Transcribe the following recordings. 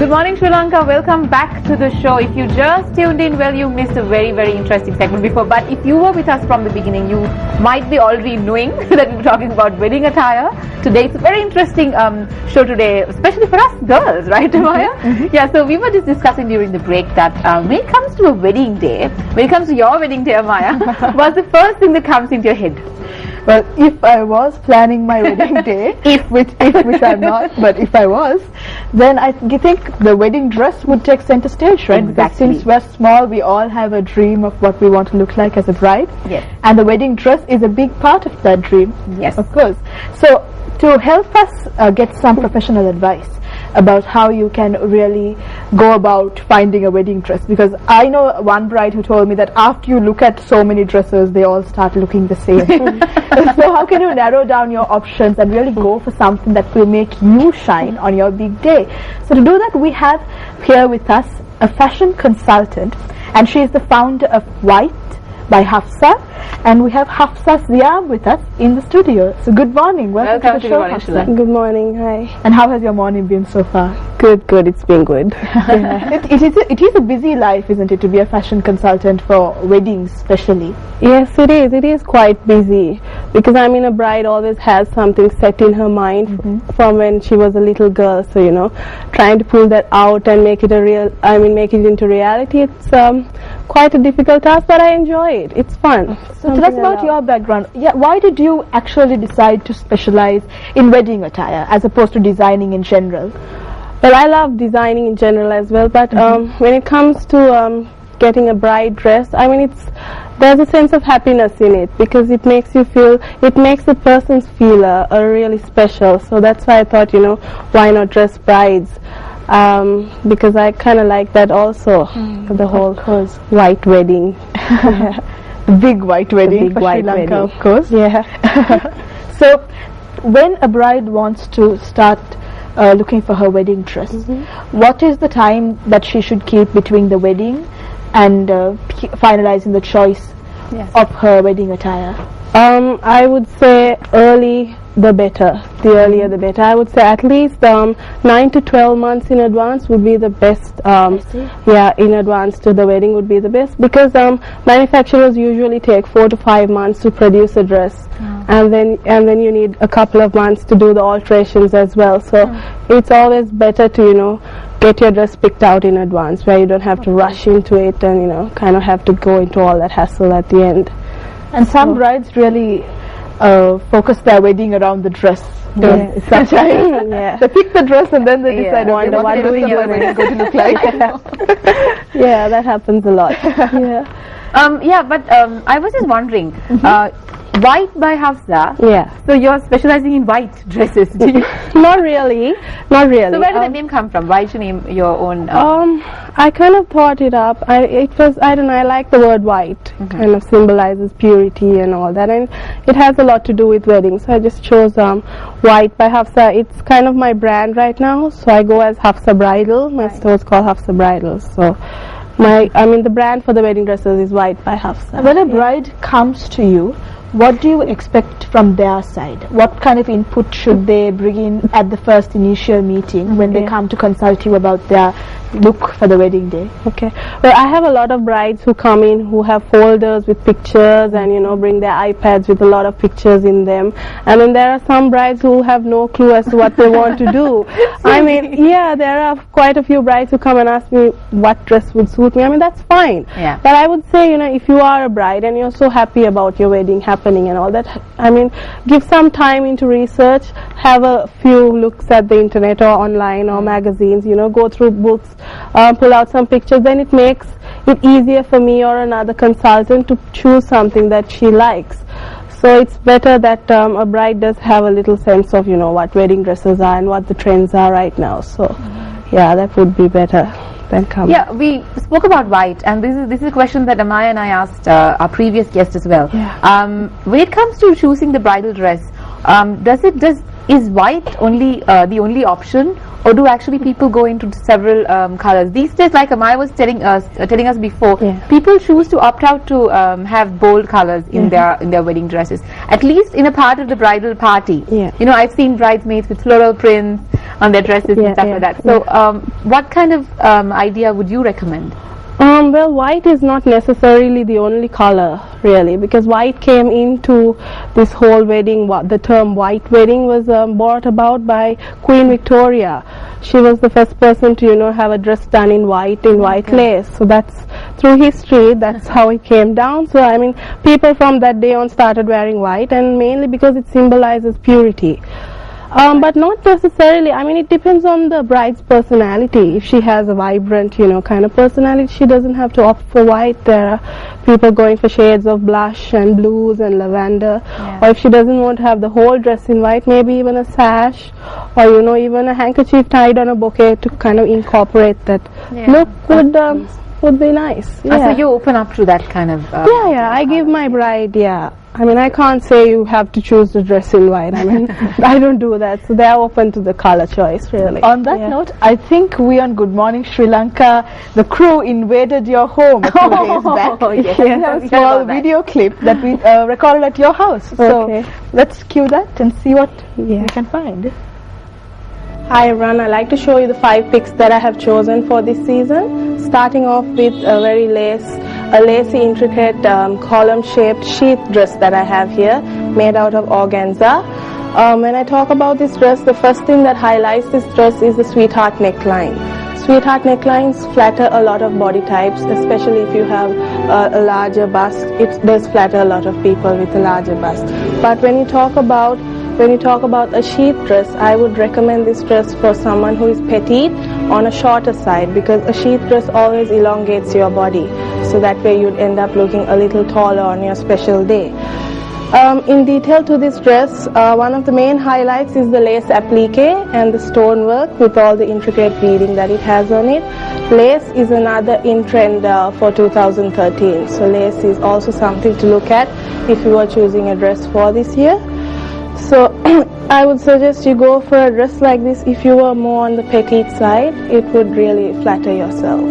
Good morning, Sri Lanka. Welcome back to the show. If you just tuned in, well, you missed a very, very interesting segment before. But if you were with us from the beginning, you might be already knowing that we're talking about wedding attire. Today, it's a very interesting show today, especially for us girls, right, Maya? Yeah, so we were just discussing during the break that when it comes to a wedding day, when it comes to your wedding day, Maya, what's the first thing that comes into your head? Well, if I was planning my wedding day, which I'm not, but if I was, then I think the wedding dress would take center stage, right? Exactly. Because since we're small, we all have a dream of what we want to look like as a bride. Yes. And the wedding dress is a big part of that dream. Yes. Of course. So, to help us get some professional advice about how you can really go about finding a wedding dress, because I know one bride who told me that after you look at so many dresses, they all start looking the same. So how can you narrow down your options and really go for something that will make you shine on your big day? So to do that, we have here with us a fashion consultant, and she is the founder of White by Hafsa, and we have Hafsa Ziam with us in the studio. So good morning. Welcome to the show, Hafsa. Good morning. Hi. And how has your morning been so far? Good. It's been good. Yeah. It is a busy life, isn't it, to be a fashion consultant for weddings especially? Yes, it is. It is quite busy because I mean a bride always has something set in her mind from when she was a little girl. So trying to pull that out and make it make it into reality. It's quite a difficult task, but I enjoy it. It's fun. So tell us about your background. Yeah, why did you actually decide to specialize in wedding attire as opposed to designing in general? Well, I love designing in general as well, but when it comes to getting a bride dress, I mean there's a sense of happiness in it because it makes the person feel really special. So that's why I thought, why not dress brides? Because I kind of like that also, the whole white wedding. The big white wedding for Sri Lanka, of course. Yeah. So when a bride wants to start looking for her wedding dress, what is the time that she should keep between the wedding and finalizing the choice of her wedding attire? I would say early the better. The earlier the better. I would say at least 9 to 12 months in advance would be the best. In advance to the wedding would be the best because manufacturers usually take 4 to 5 months to produce a dress, and then you need a couple of months to do the alterations as well. So it's always better to get your dress picked out in advance, where you don't have to rush into it and kind of have to go into all that hassle at the end. And some brides really focus their wedding around the dress. Sometimes they pick the dress and then they decide what the wedding is going to look like. Yeah, that happens a lot. But I was just wondering, White by Hafsa. Yeah. So you're specializing in white dresses, do you? Not really. So where did the name come from? Why did you name your own? I kind of thought it up. I like the word white. Kind of symbolizes purity and all that, and it has a lot to do with weddings. So I just chose White by Hafsa. It's kind of my brand right now. So I go as Hafsa Bridal. My store is called Hafsa Bridal. So the brand for the wedding dresses is White by Hafsa. When a bride comes to you, what do you expect from their side? What kind of input should they bring in at the first initial meeting when they come to consult you about their look for the wedding day? Okay. Well, I have a lot of brides who come in who have folders with pictures and bring their iPads with a lot of pictures in them. And then there are some brides who have no clue as to what they want to do. There are quite a few brides who come and ask me what dress would suit me. That's fine. Yeah. But I would say, if you are a bride and you're so happy about your wedding happening and all that, give some time into research, have a few looks at the internet or online or magazines, go through books, pull out some pictures, then it makes it easier for me or another consultant to choose something that she likes. So it's better that a bride does have a little sense of what wedding dresses are and what the trends are right now. So that would be better. Yeah, we spoke about white, and this is a question that Amaya and I asked our previous guest as well. When it comes to choosing the bridal dress, is white only the only option, or do actually people go into several colors? These days, like Amaya was telling us before, people choose to opt out to have bold colors in their wedding dresses, at least in a part of the bridal party. I've seen bridesmaids with floral prints, on their dresses and stuff like that. So what kind of idea would you recommend? Well, white is not necessarily the only color, really, because white came into this whole wedding. The term white wedding was brought about by Queen Victoria. She was the first person to, have a dress done in white lace. So that's through history, that's how it came down. So, I mean, people from that day on started wearing white, and mainly because it symbolizes purity. But not necessarily. I mean, it depends on the bride's personality. If she has a vibrant, kind of personality, she doesn't have to opt for white. There are people going for shades of blush and blues and lavender. Or if she doesn't want to have the whole dress in white, maybe even a sash, or even a handkerchief tied on a bouquet to kind of incorporate that look would be nice. So you open up to that kind of I give my bride I mean, I can't say you have to choose the dress in white. I mean, I don't do that. So they are open to the color choice, really. On that note, I think we on Good Morning Sri Lanka, the crew invaded your home a few days back. We have a small video clip that we recorded at your house. So let's cue that and see what we can find. Hi everyone, I'd like to show you the 5 pics that I have chosen for this season. Starting off with a very lacy, intricate column-shaped sheath dress that I have here, made out of organza. When I talk about this dress, the first thing that highlights this dress is the sweetheart neckline. Sweetheart necklines flatter a lot of body types, especially if you have a larger bust. It does flatter a lot of people with a larger bust. But when you talk about a sheath dress, I would recommend this dress for someone who is petite on a shorter side, because a sheath dress always elongates your body. So that way you'd end up looking a little taller on your special day. In detail to this dress, one of the main highlights is the lace applique and the stonework with all the intricate beading that it has on it. Lace is another in trend for 2013. So lace is also something to look at if you are choosing a dress for this year. So I would suggest you go for a dress like this if you are more on the petite side. It would really flatter yourself.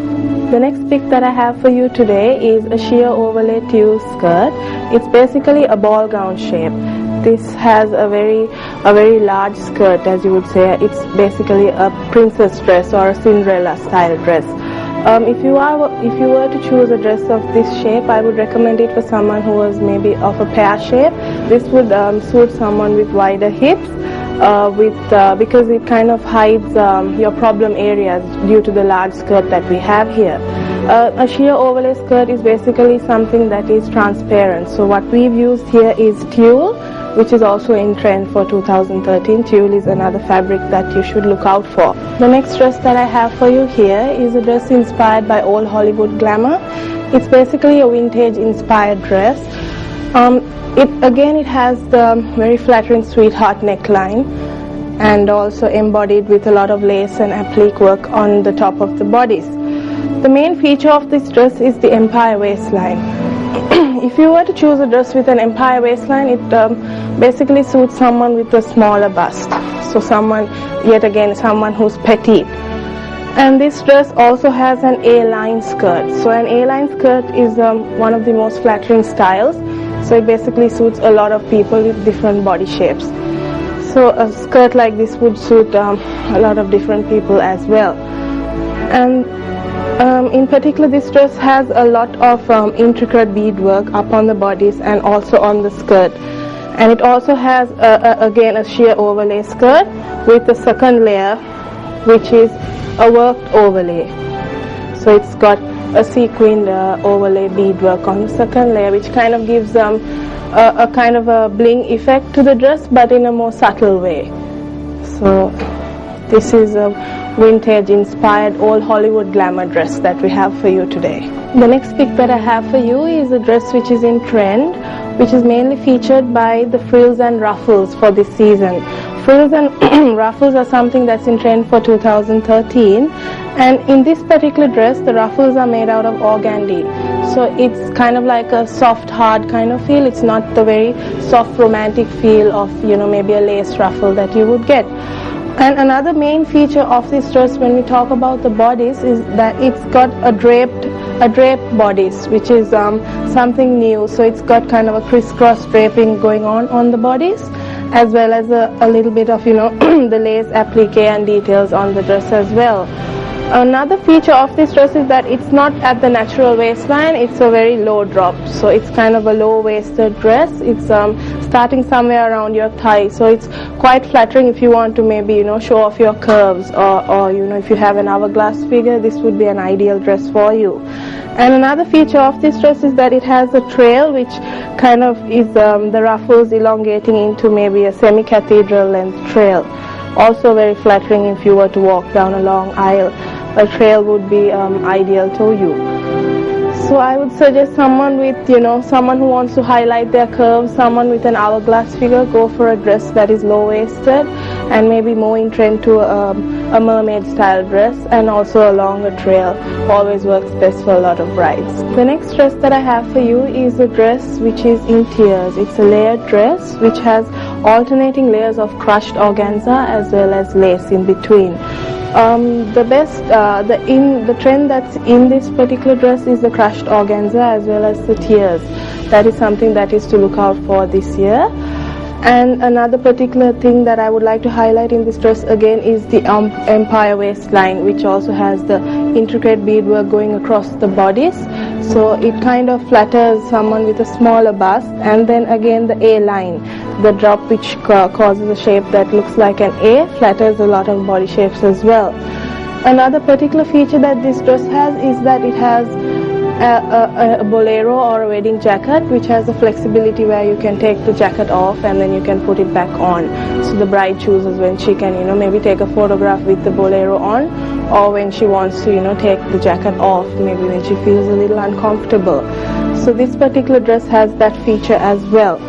The next pic that I have for you today is a sheer overlay tulle skirt. It's basically a ball gown shape. This has a very large skirt, as you would say. It's basically a princess dress or a Cinderella style dress. If you were to choose a dress of this shape, I would recommend it for someone who was maybe of a pear shape. This would suit someone with wider hips, because it kind of hides your problem areas due to the large skirt that we have here. A sheer overlay skirt is basically something that is transparent. So what we've used here is tulle, which is also in trend for 2013. Tulle is another fabric that you should look out for. The next dress that I have for you here is a dress inspired by old Hollywood glamour. It's basically a vintage inspired dress. It has the very flattering sweetheart neckline, and also embodied with a lot of lace and applique work on the top of the bodice. The main feature of this dress is the empire waistline. If you were to choose a dress with an empire waistline, it basically suits someone with a smaller bust. So someone who's petite. And this dress also has an A-line skirt. So an A-line skirt is one of the most flattering styles. So it basically suits a lot of people with different body shapes. So a skirt like this would suit a lot of different people as well. And in particular, this dress has a lot of intricate beadwork up on the bodice and also on the skirt. And it also has again a sheer overlay skirt with the second layer, which is a worked overlay. So it's got a sequined overlay beadwork on the second layer, which kind of gives a kind of a bling effect to the dress, but in a more subtle way. So this is a vintage inspired old Hollywood glamour dress that we have for you today. The next pic that I have for you is a dress which is in trend, which is mainly featured by the frills and ruffles for this season. Frills and ruffles are something that's in trend for 2013, and in this particular dress the ruffles are made out of organdy. So it's kind of like a soft, hard kind of feel. It's not the very soft, romantic feel of, maybe a lace ruffle that you would get. And another main feature of this dress when we talk about the bodice is that it's got a draped bodice, which is something new. So it's got kind of a crisscross draping going on the bodice, as well as a little bit of the lace applique and details on the dress as well. Another feature of this dress is that it's not at the natural waistline, it's a very low drop, so it's kind of a low waisted dress. It's starting somewhere around your thigh, so it's quite flattering if you want to maybe show off your curves, or if you have an hourglass figure, this would be an ideal dress for you. And another feature of this dress is that it has a trail which kind of is the ruffles elongating into maybe a semi-cathedral length trail. Also very flattering if you were to walk down a long aisle. A trail would be ideal to you. So I would suggest someone with, someone who wants to highlight their curves, someone with an hourglass figure, go for a dress that is low-waisted and maybe more in trend to a mermaid style dress, and also a longer trail always works best for a lot of brides. The next dress that I have for you is a dress which is in tiers. It's a layered dress which has alternating layers of crushed organza as well as lace in between. The trend that's in this particular dress is the crushed organza as well as the tiers. That is something that is to look out for this year. And another particular thing that I would like to highlight in this dress again is the empire waistline, which also has the intricate beadwork going across the bodice. So it kind of flatters someone with a smaller bust. And then again the A line, the drop which causes a shape that looks like an A, flatters a lot of body shapes as well. Another particular feature that this dress has is that it has a bolero or a wedding jacket, which has the flexibility where you can take the jacket off and then you can put it back on. So the bride chooses when she can maybe take a photograph with the bolero on, or when she wants to take the jacket off, maybe when she feels a little uncomfortable. So this particular dress has that feature as well.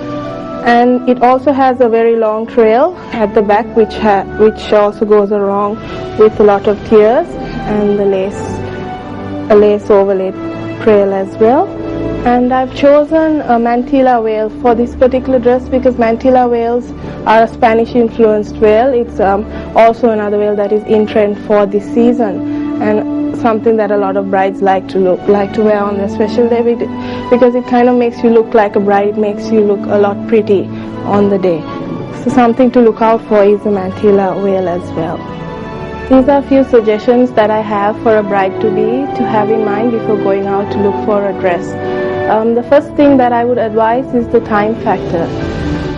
And it also has a very long trail at the back, which also goes along with a lot of tiers and a lace overlaid trail as well. And I've chosen a mantilla veil for this particular dress because mantilla veils are a Spanish influenced veil. It's also another veil that is in trend for this season, and something that a lot of brides like to wear on their special day, because it kind of makes you look like a bride. It makes you look a lot pretty on the day. So something to look out for is a mantilla veil as well. These are a few suggestions that I have for a bride-to-be to have in mind before going out to look for a dress. The first thing that I would advise is the time factor.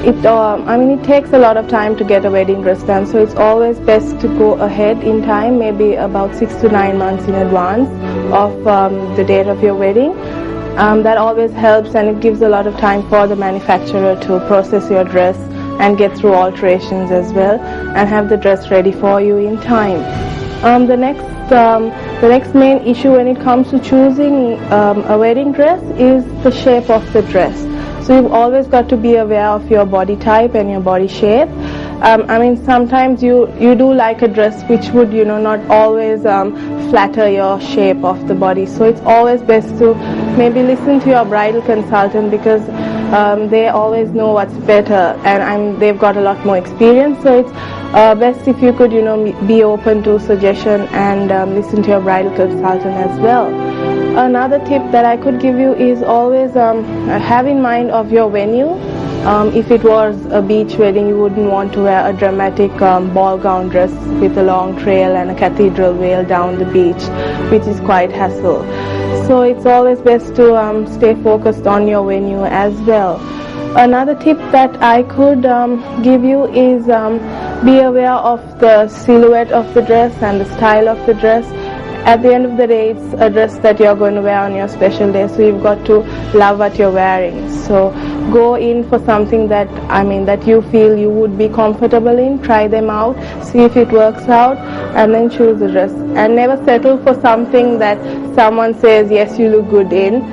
It takes a lot of time to get a wedding dress done, so it's always best to go ahead in time, maybe about 6 to 9 months in advance of the date of your wedding. That always helps, and it gives a lot of time for the manufacturer to process your dress and get through alterations as well and have the dress ready for you in time. The next main issue when it comes to choosing a wedding dress is the shape of the dress. So you've always got to be aware of your body type and your body shape. Sometimes you do like a dress which would not always flatter your shape of the body. So it's always best to maybe listen to your bridal consultant, because they always know what's better, and they've got a lot more experience. So it's best if you could be open to suggestion and listen to your bridal consultant as well. Another tip that I could give you is always have in mind of your venue. If it was a beach wedding, you wouldn't want to wear a dramatic ball gown dress with a long trail and a cathedral veil down the beach, which is quite hassle. So it's always best to stay focused on your venue as well. Another tip that I could give you is be aware of the silhouette of the dress and the style of the dress. At the end of the day, it's a dress that you're going to wear on your special day, so you've got to love what you're wearing. So go in for something that you feel you would be comfortable in. Try them out, see if it works out, and then choose the dress. And never settle for something that someone says, yes, you look good in.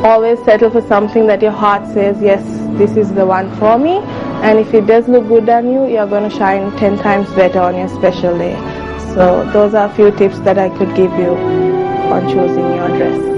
Always settle for something that your heart says, yes, this is the one for me. And if it does look good on you, you're going to shine 10 times better on your special day. So those are a few tips that I could give you on choosing your dress.